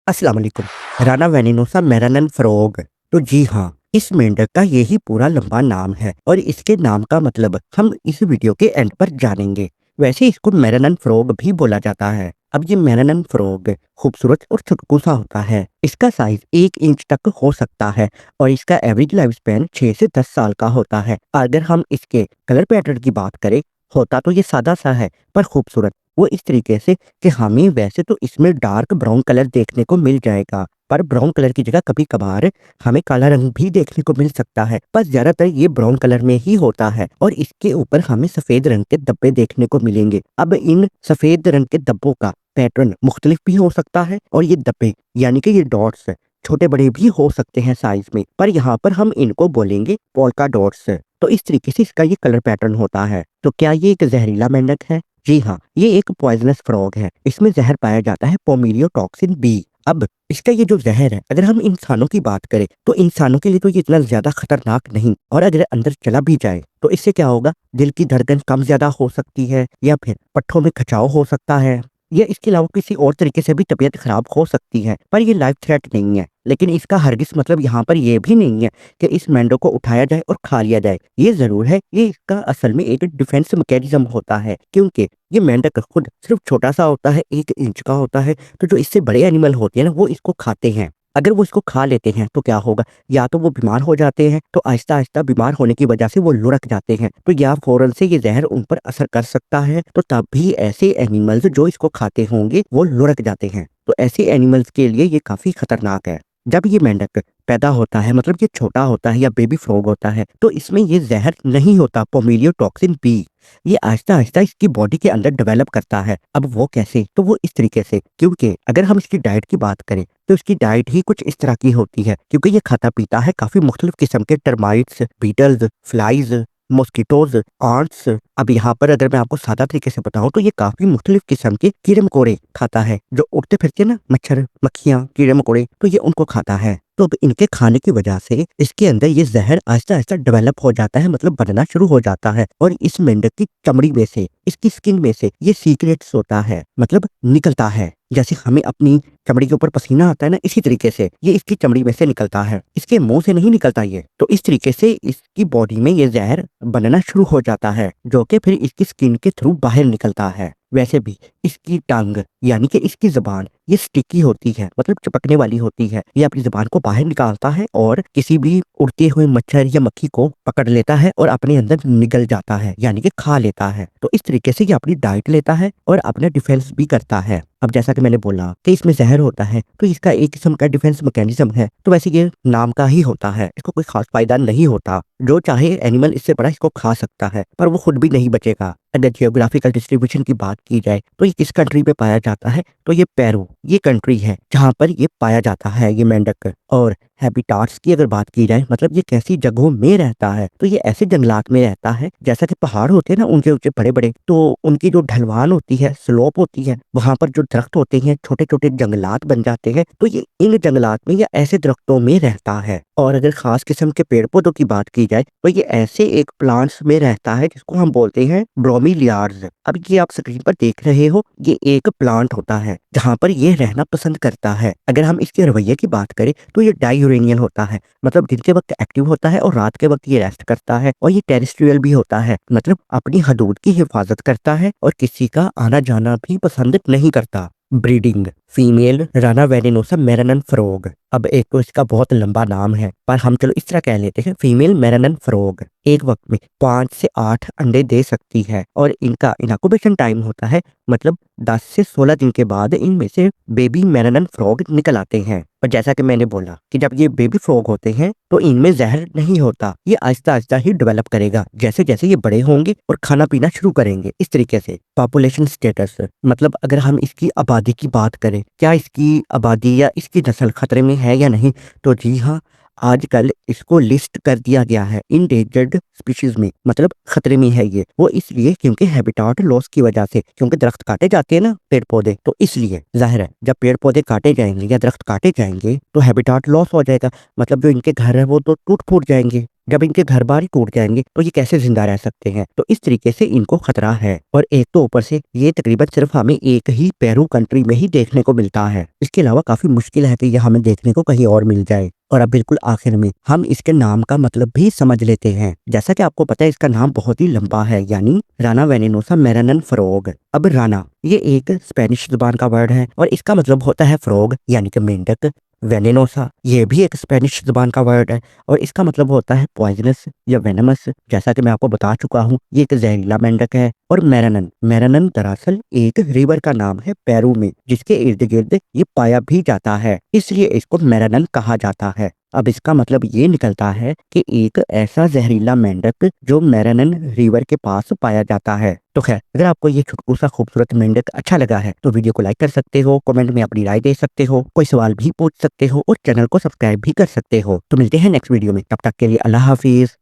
अस्सलाम वालेकुम। राना वेनिनोसा मेरानन फ्रॉग। तो जी हाँ, इस मेंढक का यही पूरा लंबा नाम है और इसके नाम का मतलब हम इस वीडियो के एंड पर जानेंगे। वैसे इसको मेरानन फ्रॉग भी बोला जाता है। अब ये मेरानन फ्रॉग खूबसूरत और छुटकू सा होता है। इसका साइज 1 इंच तक हो सकता है और इसका एवरेज लाइफ स्पैन 6 से 10 साल का होता है। अगर हम इसके कलर पैटर्न की बात करें, होता तो ये सादा सा है पर खूबसूरत। वो इस तरीके से कि हमें वैसे तो इसमें डार्क ब्राउन कलर देखने को मिल जाएगा, पर ब्राउन कलर की जगह कभी कभार हमें काला रंग भी देखने को मिल सकता है, पर ज्यादातर ये ब्राउन कलर में ही होता है और इसके ऊपर हमें सफेद रंग के धब्बे देखने को मिलेंगे। अब इन सफेद रंग के धब्बों का पैटर्न मुख्तलिफ भी हो सकता है और ये धब्बे यानी कि ये डॉट्स छोटे बड़े भी हो सकते हैं साइज में, पर यहाँ पर हम इनको बोलेंगे पोल्का डॉट्स। तो इस तरीके से इसका ये कलर पैटर्न होता है। तो क्या ये एक जहरीला मेंढक है? जी हाँ, ये एक पॉइजनस फ्रॉग है। इसमें जहर पाया जाता है पोमिलियोटॉक्सिन बी। अब इसका ये जो जहर है, अगर हम इंसानों की बात करें तो इंसानों के लिए तो ये इतना ज्यादा खतरनाक नहीं, और अगर अंदर चला भी जाए तो इससे क्या होगा, दिल की धड़कन कम ज्यादा हो सकती है या फिर पट्टों में खिंचाव हो सकता है या इसके अलावा किसी और तरीके से भी तबीयत खराब हो सकती है, पर ये लाइफ थ्रेट नहीं है। लेकिन इसका हरगिज मतलब यहाँ पर यह भी नहीं है कि इस मेंढक को उठाया जाए और खा लिया जाए। ये जरूर है, ये इसका असल में एक डिफेंस मैकेनिज्म होता है, क्योंकि ये मेंढक खुद सिर्फ छोटा सा होता है, 1 इंच का होता है। तो जो इससे बड़े एनिमल होते हैं ना, वो इसको खाते हैं। अगर वो इसको खा लेते हैं तो क्या होगा, या तो वो बीमार हो जाते हैं, तो आहिस्ता आहिस्ता बीमार होने की वजह से वो लुढ़क जाते हैं, तो या फौरन से ये जहर उन पर असर कर सकता है, तो तब भी ऐसे एनिमल्स जो इसको खाते होंगे वो लुढ़क जाते हैं। तो ऐसे एनिमल्स के लिए ये काफी खतरनाक है। जब ये मेंढक पैदा होता है, मतलब ये छोटा होता है या बेबी फ्रॉग होता है, तो इसमें ये जहर नहीं होता पोमिलियोटॉक्सिन बी। ये आहिस्ता आहिस्ता इसकी बॉडी के अंदर डेवलप करता है। अब वो कैसे, तो वो इस तरीके से, क्योंकि अगर हम इसकी डाइट की बात करें तो इसकी डाइट ही कुछ इस तरह की होती है, क्योंकि ये खाता पीता है काफी मुख्तलिफ किस्म के termites, beetles, flies, mosquitoes, ants. अब यहाँ पर अगर मैं आपको सादा तरीके से बताऊं तो ये काफी मुख्तलिफ किस्म के कीड़े मकोड़े खाता है, जो उड़ते फिरते हैं ना, मच्छर, मक्खियां, कीड़े मकोड़े, तो ये उनको खाता है। तो अब इनके खाने की वजह से इसके अंदर ये जहर आहिस्ता आहिस्ता डेवलप हो जाता है, मतलब बनना शुरू हो जाता है, और इस मेंढक की चमड़ी में से, इसकी स्किन में से ये सीक्रेट्स होता है, मतलब निकलता है। जैसे हमें अपनी चमड़ी के ऊपर पसीना आता है ना, इसी तरीके से ये इसकी चमड़ी में से निकलता है, इसके मुंह से नहीं निकलता ये। तो इस तरीके से इसकी बॉडी में ये जहर बनना शुरू हो जाता है, जो कि फिर इसकी स्किन के थ्रू बाहर निकलता है। वैसे भी इसकी टंग यानी कि इसकी जबान ये स्टिकी होती है, मतलब चिपकने वाली होती है। ये अपनी जबान को बाहर निकालता है और किसी भी उड़ते हुए मच्छर या मक्खी को पकड़ लेता है और अपने अंदर निगल जाता है, यानी कि खा लेता है। तो इस तरीके से ये अपनी डाइट लेता है और अपना डिफेंस भी करता है। अब जैसा कि मैंने बोला कि इसमें जहर होता है, तो इसका एक किस्म का डिफेंस मैकेनिज्म है, तो वैसे ये नाम का ही होता है, इसको कोई खास फायदा नहीं होता। जो चाहे एनिमल इससे बड़ा इसको खा सकता है, पर वो खुद भी नहीं बचेगा। अगर जियोग्राफिकल डिस्ट्रीब्यूशन की बात की जाए तो ये किस कंट्री में पाया जाता है, तो ये पेरू, ये कंट्री है जहाँ पर ये पाया जाता है ये मेंढक। और हैबिटाट्स की अगर बात की जाए, मतलब ये कैसी जगहों में रहता है, तो ये ऐसे जंगलात में रहता है, जैसा कि पहाड़ होते हैं ना ऊंचे ऊंचे बड़े बड़े, तो उनकी जो ढलवान होती है, स्लोप होती है, वहां पर जो दरख्त होते हैं, छोटे छोटे जंगलात बन जाते हैं, तो ये इन जंगलात में या ऐसे दरख्तों में रहता है। और अगर खास किस्म के पेड़ पौधों की बात की जाए तो ये ऐसे एक प्लांट्स में रहता है जिसको हम बोलते हैं ब्रोमीलियार्ड्स। अब ये आप स्क्रीन पर देख रहे हो, ये एक प्लांट होता है जहाँ पर ये रहना पसंद करता है। अगर हम इसके रवैये की बात करें तो ये डायूरेनियल होता है, मतलब दिन के वक्त एक्टिव होता है और रात के वक्त ये रेस्ट करता है। और ये टेरेस्ट्रियल भी होता है, मतलब अपनी हदूद की हिफाजत करता है और किसी का आना जाना भी पसंद नहीं करता। ब्रीडिंग फीमेल राना वेनिनोसा मेरानन फ्रॉग। अब एक तो इसका बहुत लंबा नाम है, पर हम चलो इस तरह कह लेते हैं, फीमेल मेरानन फ्रॉग एक वक्त में 5 से 8 अंडे दे सकती है और इनका इनक्यूबेशन टाइम होता है, मतलब 10 से 16 दिन के बाद इनमें से बेबी मेरानन फ्रॉग निकल आते हैं। और जैसा कि मैंने बोला कि जब ये बेबी फ्रॉग होते हैं तो इनमें जहर नहीं होता, ये आहिस्ता आहिस्ता ही डेवलप करेगा जैसे जैसे ये बड़े होंगे और खाना पीना शुरू करेंगे। इस तरीके से पॉपुलेशन स्टेटस, मतलब अगर हम इसकी आबादी की बात करें, क्या इसकी आबादी या इसकी नस्ल खतरे में है या नहीं, तो जी हाँ, आजकल इसको लिस्ट कर दिया गया है इंडेंजर्ड स्पीशीज में, मतलब खतरे में है ये। वो इसलिए क्योंकि हैबिटाट लॉस की वजह से, क्योंकि दरख्त काटे जाते हैं ना पेड़ पौधे, तो इसलिए जाहिर है जब पेड़ पौधे काटे जाएंगे या दरख्त काटे जाएंगे तो हैबिटाट लॉस हो जाएगा, मतलब जो इनके घर है वो तो टूट फूट जाएंगे। जब इनके घर बार ही टूट जाएंगे तो ये कैसे जिंदा रह सकते हैं। तो इस तरीके से इनको खतरा है। और एक तो ऊपर से ये तकरीबन सिर्फ हमें एक ही पेरू कंट्री में ही देखने को मिलता है। इसके अलावा काफी मुश्किल है कि यह हमें देखने को कहीं और मिल जाए। और अब बिल्कुल आखिर में हम इसके नाम का मतलब भी समझ लेते हैं। जैसा कि आपको पता है इसका नाम बहुत ही लंबा है, यानी राना वेनेनोसा मैरानन फ्रॉग। अब राना ये एक स्पेनिश जुबान का वर्ड है और इसका मतलब होता है फ्रॉग यानी कि मेंढक। वेनेनोसा ये भी एक स्पेनिश जुबान का वर्ड है और इसका मतलब होता है पॉइजनस या वेनमस। जैसा कि मैं आपको बता चुका हूँ ये एक जहरीला मेंढक है। और मैरानन मैरानन दरअसल एक रिवर का नाम है पेरू में, जिसके इर्द गिर्द ये पाया भी जाता है, इसलिए इसको मैरानन कहा जाता है। अब इसका मतलब ये निकलता है कि एक ऐसा जहरीला मेंढक जो मैरानन रिवर के पास पाया जाता है। तो खैर, अगर आपको ये छुटकू सा खूबसूरत मेंढक अच्छा लगा है तो वीडियो को लाइक कर सकते हो, कमेंट में अपनी राय दे सकते हो, कोई सवाल भी पूछ सकते हो और चैनल को सब्सक्राइब भी कर सकते हो। तो मिलते हैं नेक्स्ट वीडियो में, तब तक के लिए अल्लाह हाफिज।